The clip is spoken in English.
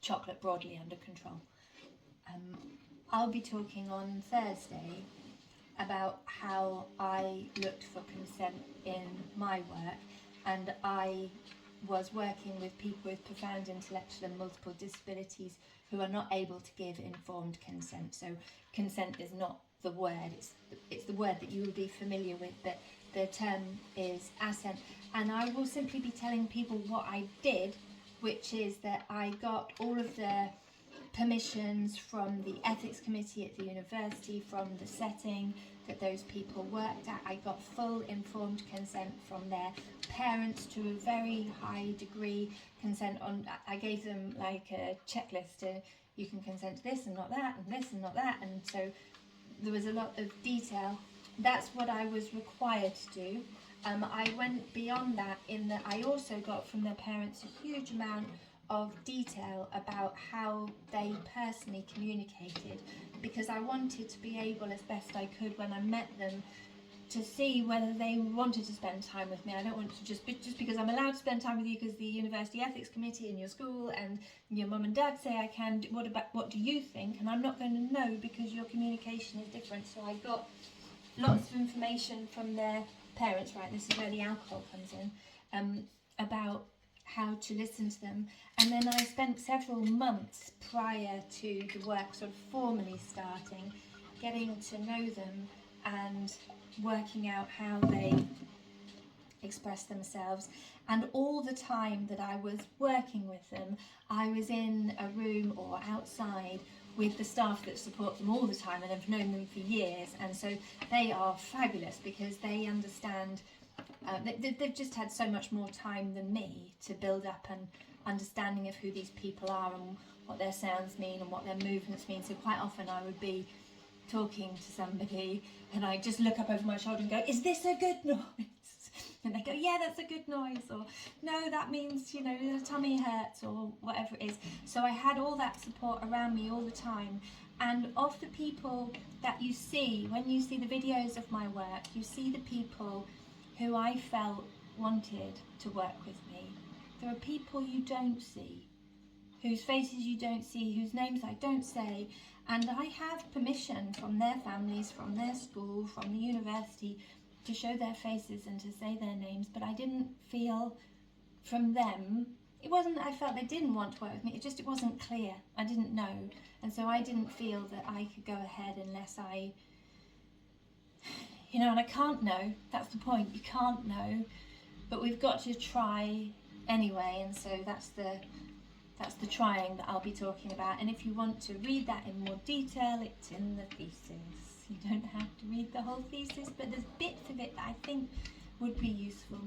chocolate broadly under control. I'll be talking on Thursday about how I looked for consent in my work, and I was working with people with profound intellectual and multiple disabilities who are not able to give informed consent. So consent is not the word, it's the word that you will be familiar with, but the term is assent. And I will simply be telling people what I did, which is that I got all of the permissions from the ethics committee at the university, from the setting that those people worked at. I got full informed consent from their parents to a very high degree. Consent on, I gave them like a checklist you can consent to this and not that, and this and not that, and so there was a lot of detail. That's what I was required to do. I went beyond that in that I also got from their parents a huge amount of detail about how they personally communicated, because I wanted to be able as best I could when I met them to see whether they wanted to spend time with me. I don't want to just because I'm allowed to spend time with you because the university ethics committee and your school and your mum and dad say I can. What do you think? And I'm not going to know because your communication is different. So I got lots of information from their parents. Right, this is where the alcohol comes in, about how to listen to them. And then I spent several months prior to the work sort of formally starting, getting to know them and working out how they express themselves. And all the time that I was working with them, I was in a room or outside with the staff that support them all the time and have known them for years, and so they are fabulous because they understand. They've just had so much more time than me to build up an understanding of who these people are and what their sounds mean and what their movements mean. So quite often I would be talking to somebody and I just look up over my shoulder and go, is this a good noise? And they go, yeah, that's a good noise, or no, that means, you know, the tummy hurts, or whatever it is. So I had all that support around me all the time. And of the people that you see, when you see the videos of my work, you see the people who I felt wanted to work with me. There are people you don't see, whose faces you don't see, whose names I don't say, and I have permission from their families, from their school, from the university to show their faces and to say their names, but I didn't feel from them, it wasn't that I felt they didn't want to work with me, it wasn't clear, I didn't know, and so I didn't feel that I could go ahead unless I, you know, and I can't know, that's the point, you can't know, but we've got to try anyway, and so that's the trying that I'll be talking about. And if you want to read that in more detail, it's in the thesis. You don't have to read the whole thesis, but there's bits of it that I think would be useful.